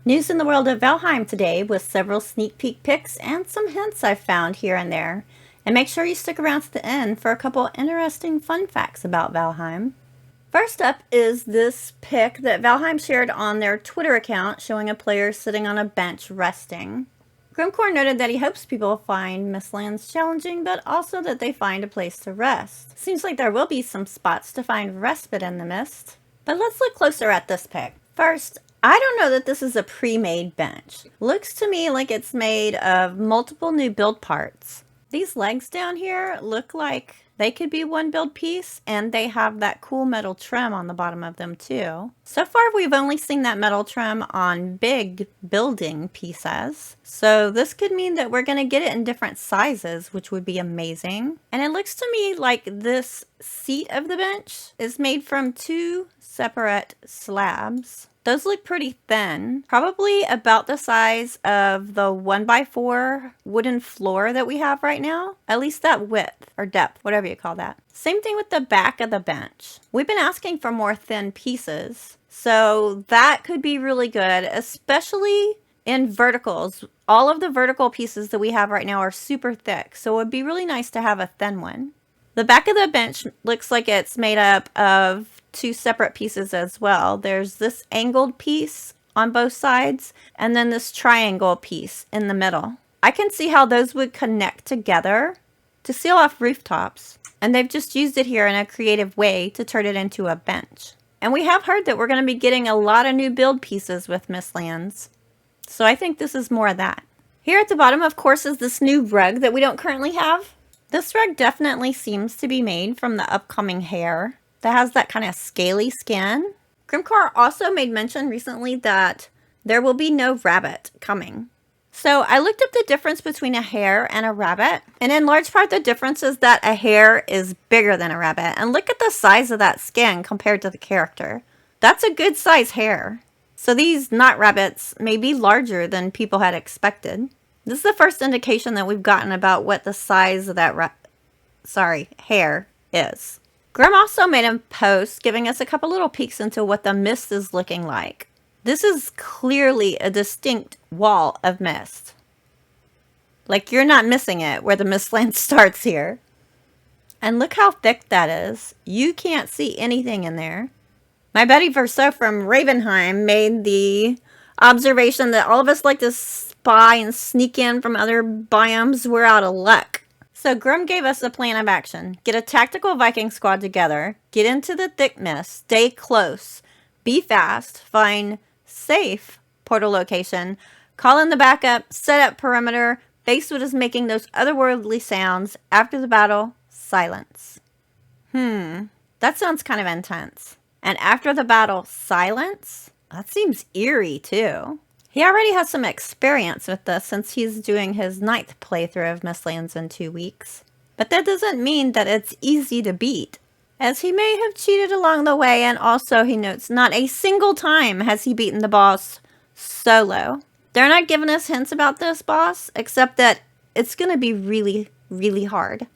News in the world of Valheim today with several sneak peek pics and some hints I've found here and there. And make sure you stick around to the end for a couple interesting fun facts about Valheim. First up is this pic that Valheim shared on their Twitter account showing a player sitting on a bench resting. Grimcore noted that he hopes people find Mistlands challenging, but also that they find a place to rest. Seems like there will be some spots to find respite in the mist. But let's look closer at this pic. First, I don't know that this is a pre-made bench. Looks to me like it's made of multiple new build parts. These legs down here look like they could be one build piece, and they have that cool metal trim on the bottom of them too. So far we've only seen that metal trim on big building pieces. So this could mean that we're going to get it in different sizes, which would be amazing. And it looks to me like this seat of the bench is made from two separate slabs. Those look pretty thin, probably about the size of the 1x4 wooden floor that we have right now. At least that width or depth, whatever you call that. Same thing with the back of the bench. We've been asking for more thin pieces, so that could be really good, especially in verticals. All of the vertical pieces that we have right now are super thick, so it would be really nice to have a thin one. The back of the bench looks like it's made up of two separate pieces as well. There's this angled piece on both sides and then this triangle piece in the middle. I can see how those would connect together to seal off rooftops, and they've just used it here in a creative way to turn it into a bench. And we have heard that we're going to be getting a lot of new build pieces with Mistlands, so I think this is more of that. Here at the bottom, of course, is this new rug that we don't currently have. This rug definitely seems to be made from the upcoming hare that has that kind of scaly skin. Grimcore also made mention recently that there will be no rabbit coming. So I looked up the difference between a hare and a rabbit, and in large part the difference is that a hare is bigger than a rabbit. And look at the size of that skin compared to the character. That's a good size hare. So these not rabbits may be larger than people had expected. This is the first indication that we've gotten about what the size of that hare is. Grim also made a post giving us a couple little peeks into what the mist is looking like. This is clearly a distinct wall of mist. Like you're not missing it where the Mistland starts here. And look how thick that is. You can't see anything in there. My buddy Verso from Ravenheim made the observation that all of us like to spy and sneak in from other biomes. We're out of luck. So Grim gave us a plan of action. Get a tactical Viking squad together, get into the thick mist, stay close, be fast, find safe portal location, call in the backup, set up perimeter, face what is making those otherworldly sounds. After the battle, silence. That sounds kind of intense. And after the battle, silence? That seems eerie too. He already has some experience with this since he's doing his 9th playthrough of Mistlands in 2 weeks. But that doesn't mean that it's easy to beat, as he may have cheated along the way, and also he notes not a single time has he beaten the boss solo. They're not giving us hints about this boss, except that it's going to be really, really hard.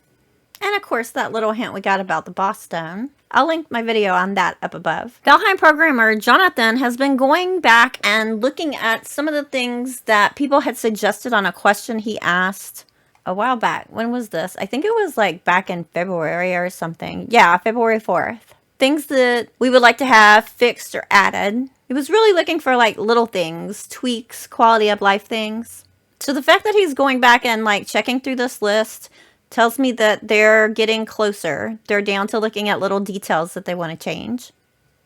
And of course that little hint we got about the boss stone. I'll link my video on that up above. Valheim programmer Jonathan has been going back and looking at some of the things that people had suggested on a question he asked a while back. When was this? I think it was like back in February or something. Yeah, February 4th. Things that we would like to have fixed or added. He was really looking for like little things, tweaks, quality of life things. So the fact that he's going back and like checking through this list tells me that they're getting closer. They're down to looking at little details that they want to change.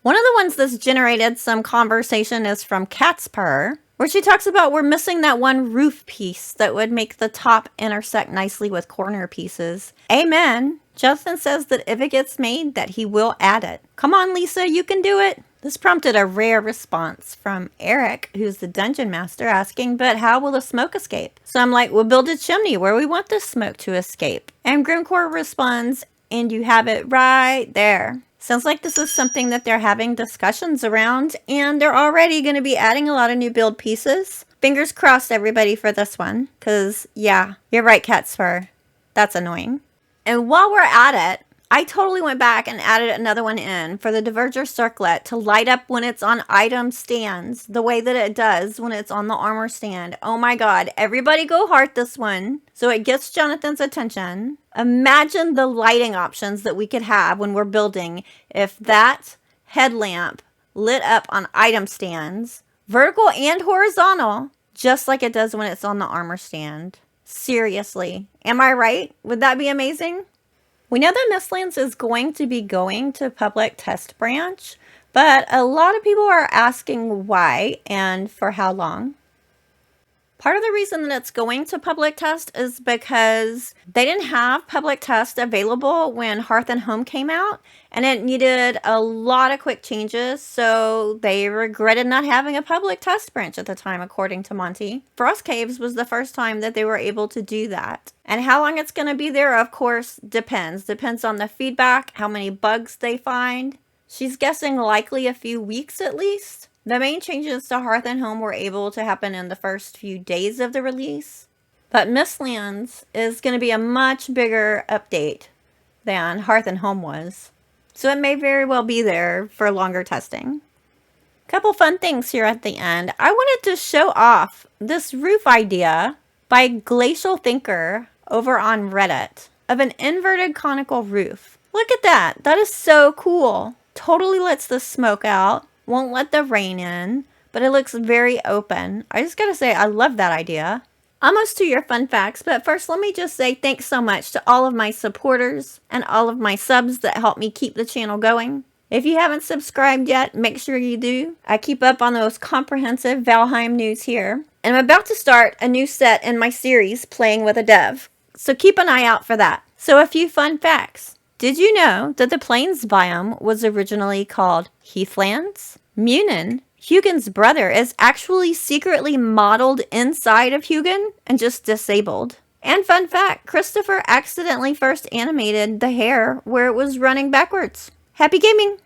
One of the ones that's generated some conversation is from Cat's Purr, where she talks about we're missing that one roof piece that would make the top intersect nicely with corner pieces. Amen. Justin says that if it gets made, that he will add it. Come on, Lisa, you can do it. This prompted a rare response from Eric, who's the dungeon master, asking, but how will the smoke escape? So I'm like, we'll build a chimney where we want the smoke to escape. And Grimcore responds, and you have it right there. Sounds like this is something that they're having discussions around, and they're already going to be adding a lot of new build pieces. Fingers crossed, everybody, for this one, because, yeah, you're right, Cat's Fur. That's annoying. And while we're at it, I totally went back and added another one in for the diverger circlet to light up when it's on item stands the way that it does when it's on the armor stand. Oh my god, everybody go heart this one so it gets Jonathan's attention. Imagine the lighting options that we could have when we're building if that headlamp lit up on item stands, vertical and horizontal, just like it does when it's on the armor stand. Seriously, am I right? Would that be amazing? We know that Mistlands is going to be going to public test branch, but a lot of people are asking why and for how long. Part of the reason that it's going to public test is because they didn't have public test available when Hearth and Home came out, and it needed a lot of quick changes, so they regretted not having a public test branch at the time, according to Monty. Frost Caves was the first time that they were able to do that. And how long it's going to be there, of course, depends. Depends on the feedback, how many bugs they find. She's guessing likely a few weeks at least. The main changes to Hearth and Home were able to happen in the first few days of the release, but Mistlands is going to be a much bigger update than Hearth and Home was, so it may very well be there for longer testing. Couple fun things here at the end. I wanted to show off this roof idea by Glacial Thinker over on Reddit of an inverted conical roof. Look at that. That is so cool. Totally lets the smoke out. Won't let the rain in, but it looks very open. I just gotta say, I love that idea. Almost to your fun facts, but first let me just say thanks so much to all of my supporters and all of my subs that help me keep the channel going. If you haven't subscribed yet, make sure you do. I keep up on those comprehensive Valheim news here. And I'm about to start a new set in my series, Playing with a Dev. So keep an eye out for that. So a few fun facts. Did you know that the Plains biome was originally called Heathlands? Munin, Hugin's brother, is actually secretly modeled inside of Hugin and just disabled. And fun fact, Christopher accidentally first animated the hair where it was running backwards. Happy gaming!